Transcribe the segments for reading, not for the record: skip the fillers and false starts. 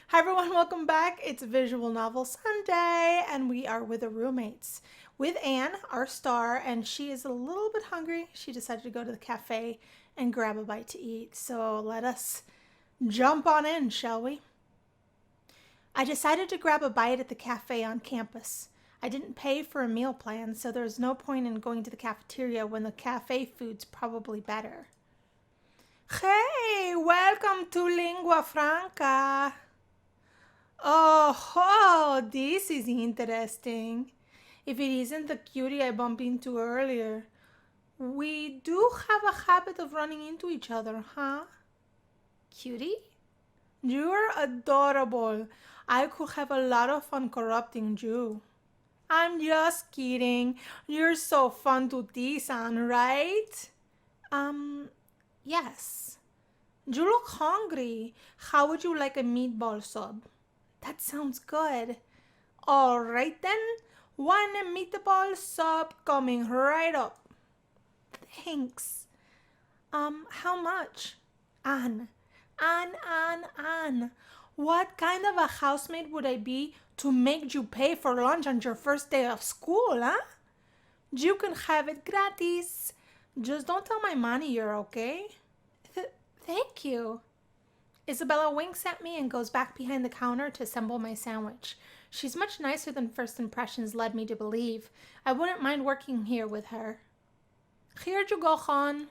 Hi everyone, welcome back. It's Visual Novel Sunday, and we are with the roommates. With Anne, our star, and she is a little bit hungry. She decided to go to the cafe and grab a bite to eat. So let us jump on in, shall we? I decided to grab a bite at the cafe on campus. I didn't pay for a meal plan, so there's no point in going to the cafeteria when the cafe food's probably better. Hey, welcome to Lingua Franca. Oh, this is interesting. If it isn't the cutie I bumped into earlier. We do have a habit of running into each other, huh? Cutie? You're adorable. I could have a lot of fun corrupting you. I'm just kidding. You're so fun to tease on, right? Yes. You look hungry. How would you like a meatball sub? That sounds good. All right then. One meatball sub coming right up. Thanks. How much? Anne. Anne. What kind of a housemate would I be to make you pay for lunch on your first day of school, huh? You can have it gratis. Just don't tell my manager, okay? Thank you. Isabella winks at me and goes back behind the counter to assemble my sandwich. She's much nicer than first impressions led me to believe. I wouldn't mind working here with her. Here you go, Hon.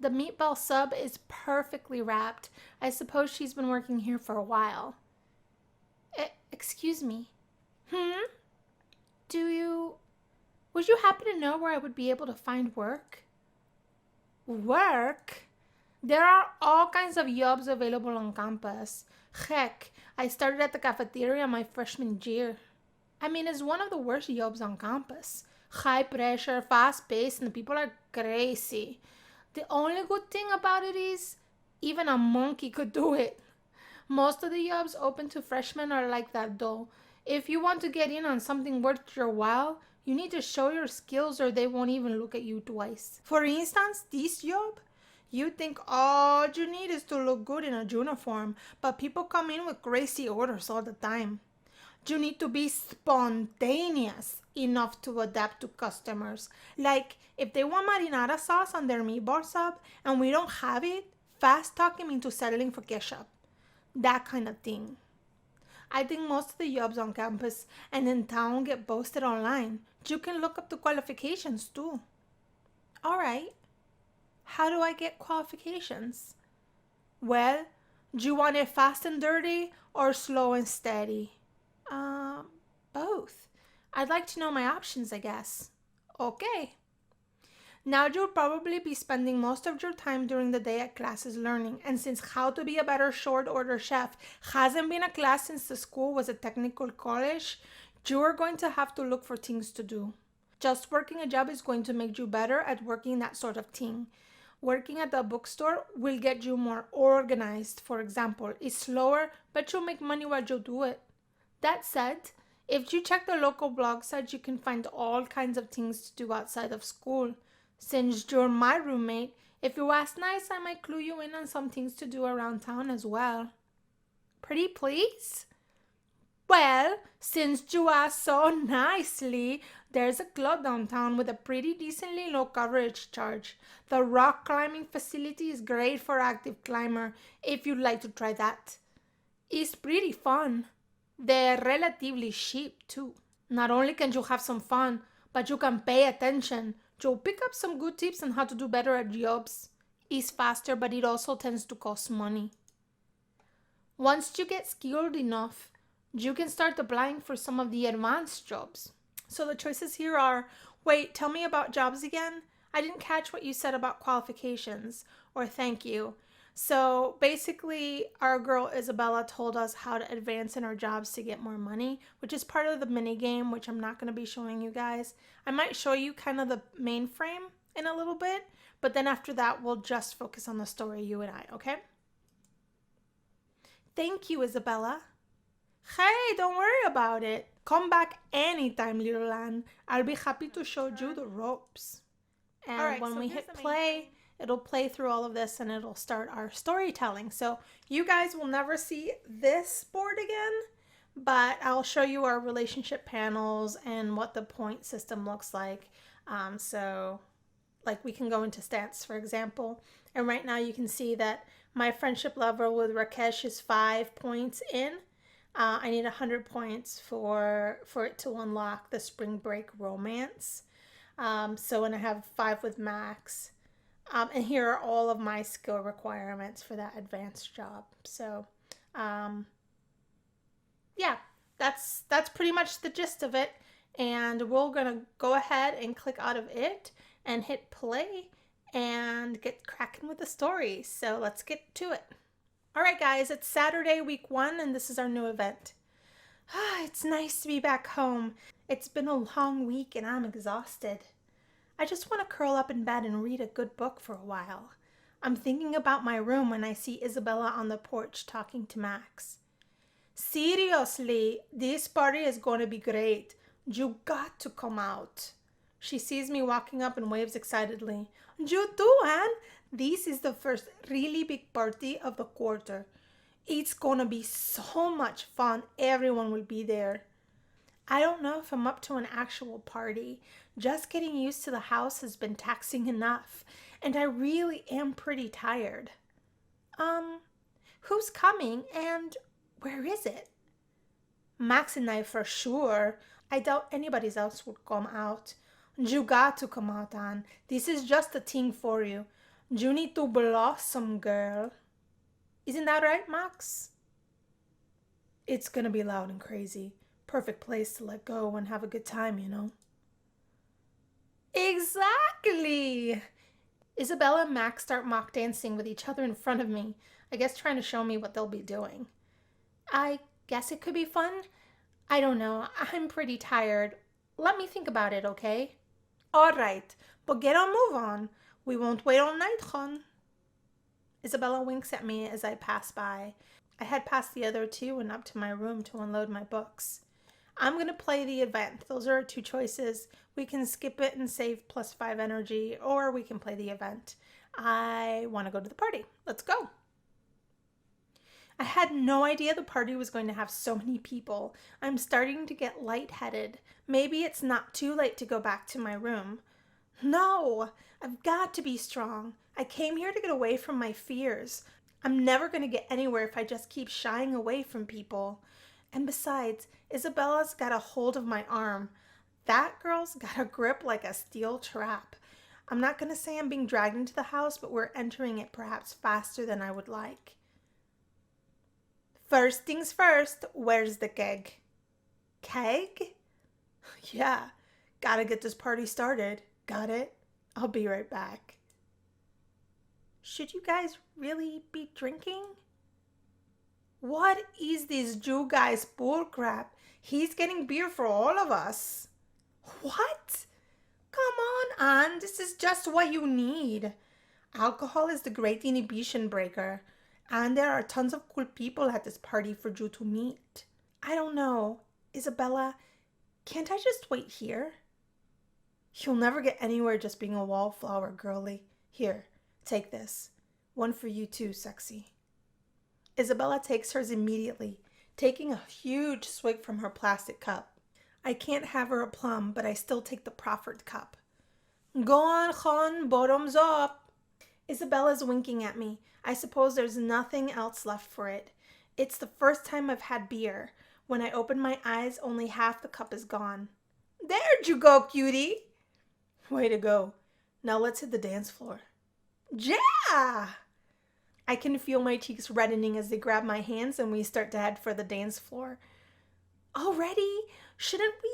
The meatball sub is perfectly wrapped. I suppose she's been working here for a while. Excuse me. Would you happen to know where I would be able to find work? Work? There are all kinds of jobs available on campus. Heck, I started at the cafeteria my freshman year. I mean, it's one of the worst jobs on campus. High pressure, fast paced, and the people are crazy. The only good thing about it is, even a monkey could do it. Most of the jobs open to freshmen are like that though. If you want to get in on something worth your while, you need to show your skills or they won't even look at you twice. For instance, this job, you think all you need is to look good in a uniform, but people come in with crazy orders all the time. You need to be spontaneous enough to adapt to customers. Like, if they want marinara sauce on their meatball sub and we don't have it, fast talk them into settling for ketchup. That kind of thing. I think most of the jobs on campus and in town get posted online. You can look up the qualifications too. All right. How do I get qualifications? Well, do you want it fast and dirty or slow and steady? Both. I'd like to know my options, I guess. Okay. Now you'll probably be spending most of your time during the day at classes learning, and since How to Be a Better Short Order Chef hasn't been a class since the school was a technical college, you're going to have to look for things to do. Just working a job is going to make you better at working that sort of thing. Working at the bookstore will get you more organized, for example. It's slower, but you'll make money while you do it. That said, if you check the local blog site, you can find all kinds of things to do outside of school. Since you're my roommate, if you ask nice, I might clue you in on some things to do around town as well. Pretty please? Well, since you asked so nicely, there's a club downtown with a pretty decently low coverage charge. The rock climbing facility is great for active climber if you'd like to try that. It's pretty fun. They're relatively cheap too. Not only can you have some fun, but you can pay attention. You'll pick up some good tips on how to do better at jobs. It's faster, but it also tends to cost money. Once you get skilled enough, you can start applying for some of the advanced jobs. So the choices here are, wait, tell me about jobs again? I didn't catch what you said about qualifications, or thank you. So basically, our girl Isabella told us how to advance in our jobs to get more money, which is part of the mini game, which I'm not going to be showing you guys. I might show you kind of the main frame in a little bit, but then after that, we'll just focus on the story, you and I, okay? Thank you, Isabella. Hey, don't worry about it. Come back anytime, little Anne. I'll be happy to show you the ropes. And when we hit play, it'll play through all of this and it'll start our storytelling. So you guys will never see this board again, but I'll show you our relationship panels and what the point system looks like. So like we can go into stats, for example, and right now you can see that my friendship level with Rakesh is 5 points in. I need 100 points for it to unlock the spring break romance. So when I have 5 with Max, and here are all of my skill requirements for that advanced job. So yeah, that's pretty much the gist of it. And we're gonna go ahead and click out of it and hit play and get cracking with the story. So let's get to it. All right, guys, it's Saturday, week 1, and this is our new event. It's nice to be back home. It's been a long week and I'm exhausted. I just want to curl up in bed and read a good book for a while. I'm thinking about my room when I see Isabella on the porch talking to Max. Seriously, this party is going to be great. You got to come out. She sees me walking up and waves excitedly. You too, Anne. This is the first really big party of the quarter. It's gonna be so much fun. Everyone will be there. I don't know if I'm up to an actual party. Just getting used to the house has been taxing enough, and I really am pretty tired. Who's coming and where is it? Max and I for sure. I doubt anybody else would come out. You got to come out, Anne. This is just a thing for you. You need to blossom, girl. Isn't that right, Max? It's gonna be loud and crazy. Perfect place to let go and have a good time, you know? Exactly! Isabella and Max start mock dancing with each other in front of me. I guess trying to show me what they'll be doing. I guess it could be fun. I don't know. I'm pretty tired. Let me think about it, okay? All right, but get on, move on. We won't wait all night, hon. Isabella winks at me as I pass by. I head past the other two and up to my room to unload my books. I'm going to play the event. Those are our 2 choices. We can skip it and save +5 energy, or we can play the event. I want to go to the party. Let's go. I had no idea the party was going to have so many people. I'm starting to get lightheaded. Maybe it's not too late to go back to my room. No, I've got to be strong. I came here to get away from my fears. I'm never going to get anywhere if I just keep shying away from people. And besides, Isabella's got a hold of my arm. That girl's got a grip like a steel trap. I'm not going to say I'm being dragged into the house, but we're entering it perhaps faster than I would like. First things first, where's the keg? Keg? Yeah, gotta get this party started. Got it? I'll be right back. Should you guys really be drinking? What is this Jew guy's bullcrap? He's getting beer for all of us. What? Come on, Anne. This is just what you need. Alcohol is the great inhibition breaker. And there are tons of cool people at this party for you to meet. I don't know. Isabella, can't I just wait here? You'll never get anywhere just being a wallflower, girlie. Here, take this. One for you too, sexy. Isabella takes hers immediately, taking a huge swig from her plastic cup. I can't have her a plum, but I still take the proffered cup. Go on, hon, bottoms up. Isabella's winking at me. I suppose there's nothing else left for it. It's the first time I've had beer. When I open my eyes, only half the cup is gone. There'd you go, cutie. Way to go. Now let's hit the dance floor. Yeah! I can feel my cheeks reddening as they grab my hands and we start to head for the dance floor. Already? Shouldn't we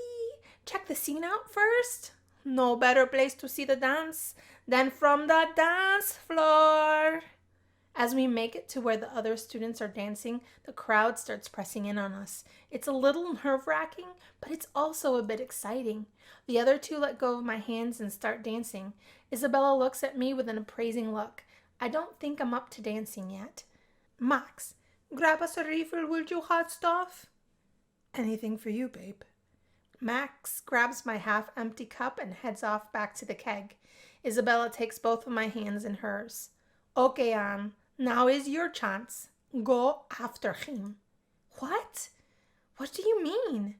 check the scene out first? No better place to see the dance than from the dance floor. As we make it to where the other students are dancing, the crowd starts pressing in on us. It's a little nerve-wracking, but it's also a bit exciting. The other two let go of my hands and start dancing. Isabella looks at me with an appraising look. I don't think I'm up to dancing yet. Max, grab us a refill, will you, hot stuff? Anything for you, babe. Max grabs my half-empty cup and heads off back to the keg. Isabella takes both of my hands in hers. Okay, Anne, now is your chance. Go after him. What? What do you mean?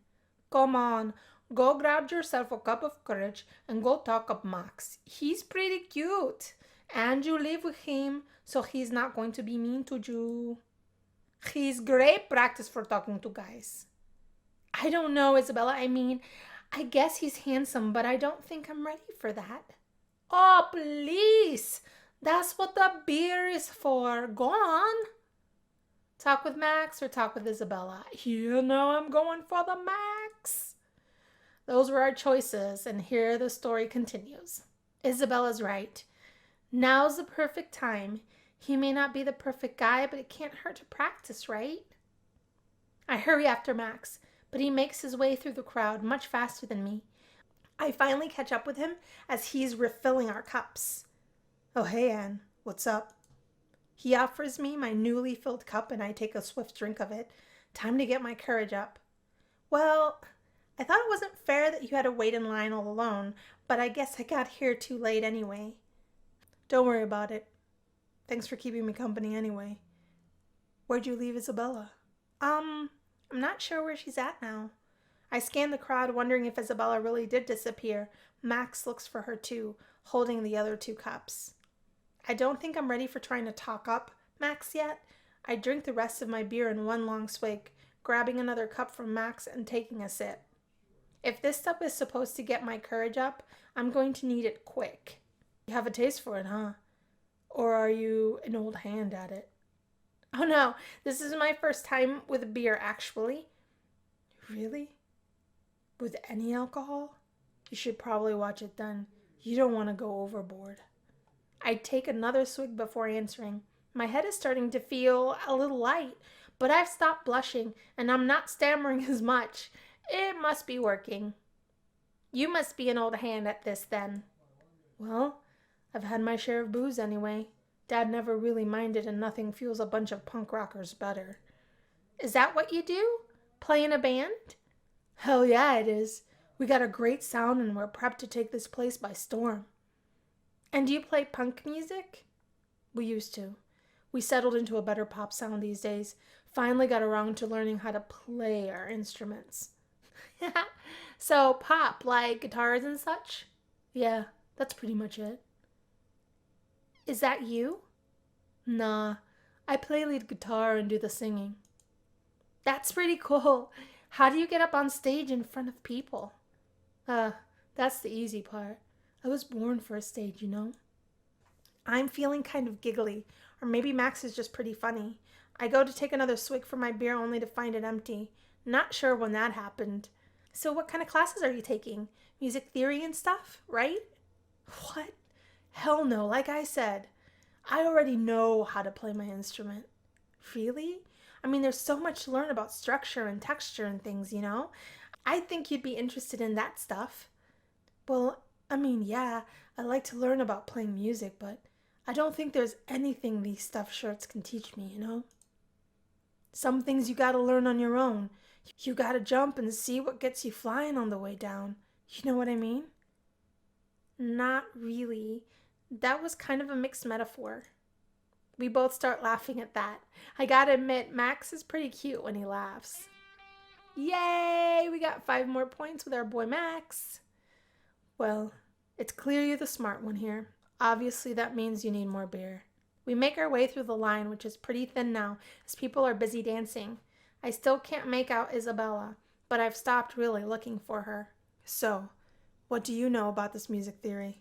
Come on, go grab yourself a cup of courage and go talk up Max. He's pretty cute. And you live with him, so he's not going to be mean to you. He's great practice for talking to guys. I don't know, Isabella. I mean, I guess he's handsome, but I don't think I'm ready for that. Oh, please. That's what the beer is for. Go on. Talk with Max or talk with Isabella? You know I'm going for the Max. Those were our choices, and here the story continues. Isabella's right. Now's the perfect time. He may not be the perfect guy, but it can't hurt to practice, right? I hurry after Max, but he makes his way through the crowd much faster than me. I finally catch up with him as he's refilling our cups. Oh, hey, Anne. What's up? He offers me my newly filled cup, and I take a swift drink of it. Time to get my courage up. Well, I thought it wasn't fair that you had to wait in line all alone, but I guess I got here too late anyway. Don't worry about it. Thanks for keeping me company anyway. Where'd you leave Isabella? I'm not sure where she's at now. I scan the crowd, wondering if Isabella really did disappear. Max looks for her too, holding the other 2 cups. I don't think I'm ready for trying to talk up Max yet. I drink the rest of my beer in one long swig, grabbing another cup from Max and taking a sip. If this stuff is supposed to get my courage up, I'm going to need it quick. You have a taste for it, huh? Or are you an old hand at it? Oh no, this is my first time with beer, actually. Really? With any alcohol? You should probably watch it then. You don't want to go overboard. I take another swig before answering. My head is starting to feel a little light, but I've stopped blushing and I'm not stammering as much. It must be working. You must be an old hand at this then. Well, I've had my share of booze anyway. Dad never really minded, and nothing fuels a bunch of punk rockers better. Is that what you do? Play in a band? Hell yeah, it is. We got a great sound and we're prepped to take this place by storm. And do you play punk music? We used to. We settled into a better pop sound these days. Finally got around to learning how to play our instruments. So pop, like guitars and such? Yeah, that's pretty much it. Is that you? Nah, I play lead guitar and do the singing. That's pretty cool. How do you get up on stage in front of people? That's the easy part. I was born for a stage, you know? I'm feeling kind of giggly, or maybe Max is just pretty funny. I go to take another swig from my beer only to find it empty. Not sure when that happened. So what kind of classes are you taking? Music theory and stuff, right? What? Hell no, like I said. I already know how to play my instrument. Really? I mean, there's so much to learn about structure and texture and things, you know? I think you'd be interested in that stuff. Well, I mean, yeah, I like to learn about playing music, but I don't think there's anything these stuffed shirts can teach me, you know? Some things you gotta learn on your own. You gotta jump and see what gets you flying on the way down. You know what I mean? Not really. That was kind of a mixed metaphor. We both start laughing at that. I gotta admit, Max is pretty cute when he laughs. Yay! We got 5 more points with our boy Max. Well, it's clear you're the smart one here. Obviously, that means you need more beer. We make our way through the line, which is pretty thin now, as people are busy dancing. I still can't make out Isabella, but I've stopped really looking for her. So, what do you know about this music theory?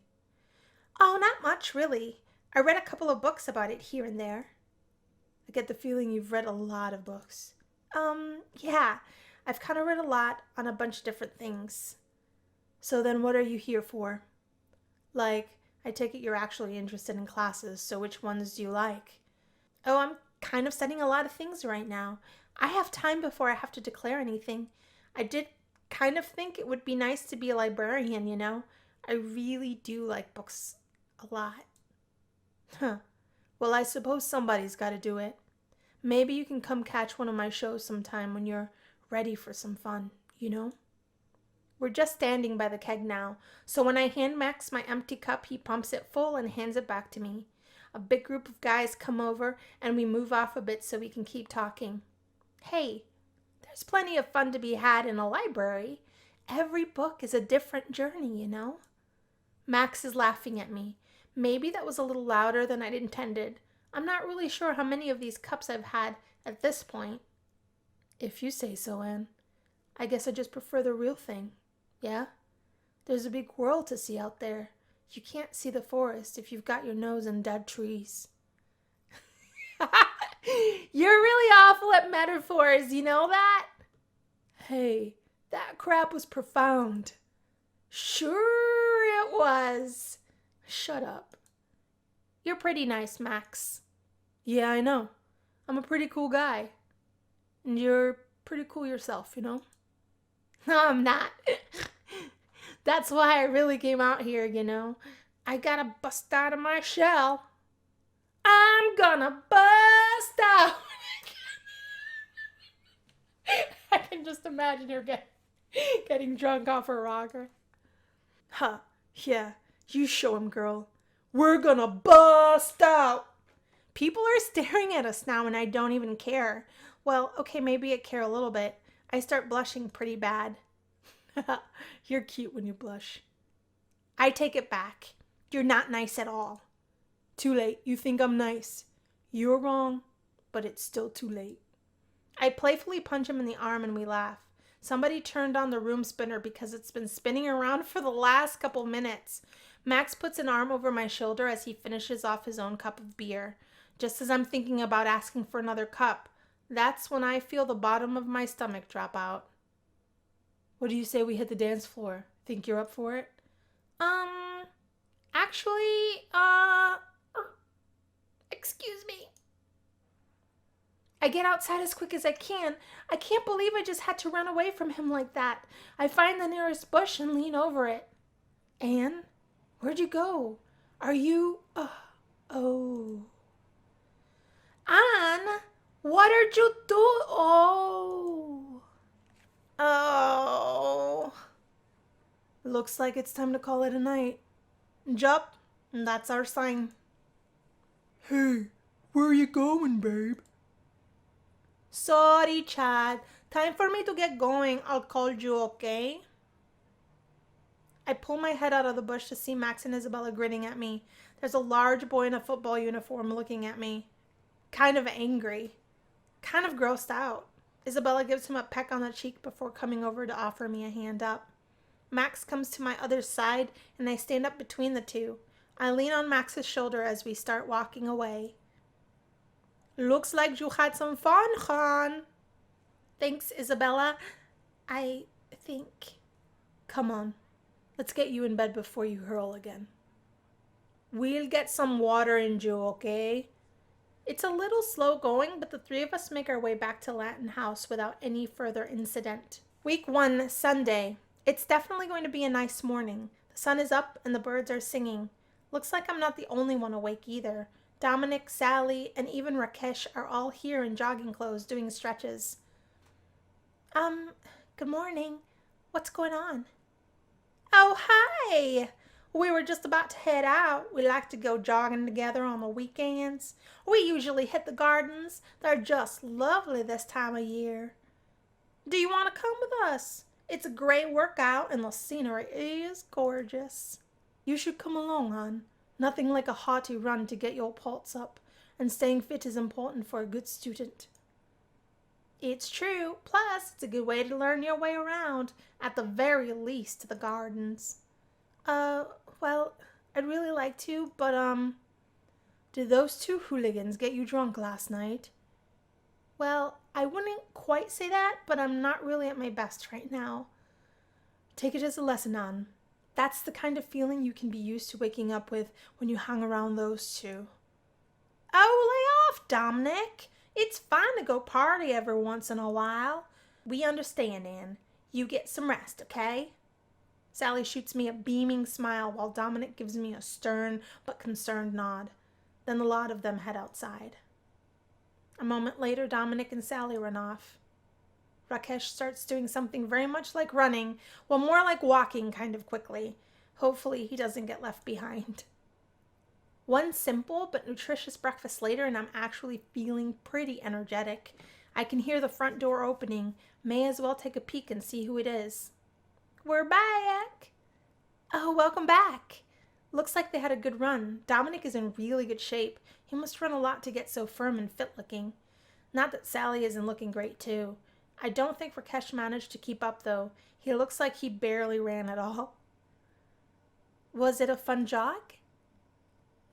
Oh, not much, really. I read a couple of books about it here and there. I get the feeling you've read a lot of books. Yeah. I've kind of read a lot on a bunch of different things. So then what are you here for? Like, I take it you're actually interested in classes, so which ones do you like? Oh, I'm kind of studying a lot of things right now. I have time before I have to declare anything. I did kind of think it would be nice to be a librarian, you know? I really do like books a lot. Huh. Well, I suppose somebody's got to do it. Maybe you can come catch one of my shows sometime when you're ready for some fun, you know? We're just standing by the keg now, so when I hand Max my empty cup, he pumps it full and hands it back to me. A big group of guys come over and we move off a bit so we can keep talking. Hey, there's plenty of fun to be had in a library. Every book is a different journey, you know? Max is laughing at me. Maybe that was a little louder than I'd intended. I'm not really sure how many of these cups I've had at this point. If you say so, Anne. I guess I just prefer the real thing. Yeah? There's a big world to see out there. You can't see the forest if you've got your nose in dead trees. You're really awful at metaphors, you know that? Hey, that crap was profound. Sure it was. Shut up. You're pretty nice, Max. Yeah, I know. I'm a pretty cool guy. And you're pretty cool yourself, you know? No, I'm not. That's why I really came out here, you know? I gotta bust out of my shell. I'm gonna bust out. I can just imagine her getting drunk off her rocker. Huh, yeah, you show him, girl. We're gonna bust out. People are staring at us now and I don't even care. Well, okay, maybe I care a little bit. I start blushing pretty bad. You're cute when you blush. I take it back. You're not nice at all. Too late. You think I'm nice. You're wrong, but it's still too late. I playfully punch him in the arm and we laugh. Somebody turned on the room spinner because it's been spinning around for the last couple minutes. Max puts an arm over my shoulder as he finishes off his own cup of beer. Just as I'm thinking about asking for another cup, that's when I feel the bottom of my stomach drop out. What do you say we hit the dance floor? Think you're up for it? Actually, excuse me. I get outside as quick as I can. I can't believe I just had to run away from him like that. I find the nearest bush and lean over it. Anne, where'd you go? Are you... oh. Anne, what did you do? Oh. Oh. Looks like it's time to call it a night. Jup, that's our sign. Hey, where are you going, babe? Sorry, Chad. Time for me to get going. I'll call you, okay? I pull my head out of the bush to see Max and Isabella grinning at me. There's a large boy in a football uniform looking at me. Kind of angry. Kind of grossed out. Isabella gives him a peck on the cheek before coming over to offer me a hand up. Max comes to my other side and I stand up between the two. I lean on Max's shoulder as we start walking away. Looks like you had some fun, hon. Thanks, Isabella. I think... Come on. Let's get you in bed before you hurl again. We'll get some water in you, okay? It's a little slow going, but the three of us make our way back to Latin House without any further incident. Week 1, Sunday. It's definitely going to be a nice morning. The sun is up and the birds are singing. Looks like I'm not the only one awake either. Dominic, Sally, and even Rakesh are all here in jogging clothes doing stretches. Good morning. What's going on? Oh, hi! We were just about to head out. We like to go jogging together on the weekends. We usually hit the gardens. They're just lovely this time of year. Do you want to come with us? It's a great workout and the scenery is gorgeous. You should come along, hon. Nothing like a hearty run to get your pulse up, and staying fit is important for a good student. It's true. Plus, it's a good way to learn your way around, at the very least to the gardens. Well, I'd really like to, but, did those two hooligans get you drunk last night? Well, I wouldn't quite say that, but I'm not really at my best right now. Take it as a lesson, Anne. That's the kind of feeling you can be used to waking up with when you hang around those two. Oh, lay off, Dominic. It's fine to go party every once in a while. We understand, Anne. You get some rest, okay? Sally shoots me a beaming smile while Dominic gives me a stern but concerned nod. Then the lot of them head outside. A moment later, Dominic and Sally run off. Rakesh starts doing something very much like running, well, more like walking kind of quickly. Hopefully he doesn't get left behind. One simple but nutritious breakfast later, and I'm actually feeling pretty energetic. I can hear the front door opening. May as well take a peek and see who it is. We're back! Oh, welcome back. Looks like they had a good run. Dominic is in really good shape. He must run a lot to get so firm and fit looking. Not that Sally isn't looking great too. I don't think Rakesh managed to keep up though. He looks like he barely ran at all. Was it a fun jog?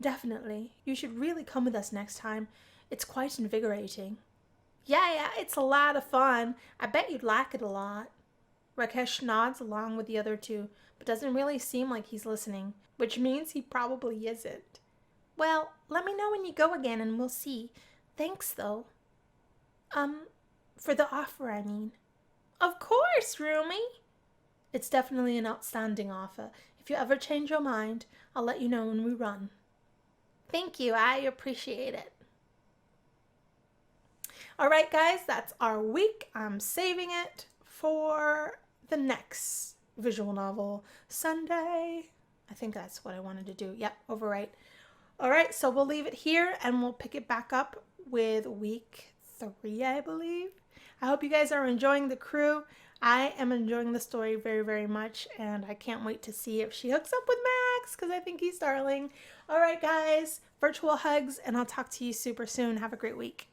Definitely. You should really come with us next time. It's quite invigorating. Yeah, it's a lot of fun. I bet you'd like it a lot. Rakesh nods along with the other two, but doesn't really seem like he's listening, which means he probably isn't. Well, let me know when you go again and we'll see. Thanks, though. For the offer, I mean. Of course, Rumi. It's definitely an outstanding offer. If you ever change your mind, I'll let you know when we run. Thank you. I appreciate it. All right, guys, that's our week. I'm saving it for the next visual novel, Sunday. I think that's what I wanted to do. Yep, overwrite. All right, so we'll leave it here and we'll pick it back up with week 3, I believe. I hope you guys are enjoying the crew. I am enjoying the story very, very much, and I can't wait to see if she hooks up with Max because I think he's darling. All right, guys, virtual hugs, and I'll talk to you super soon. Have a great week.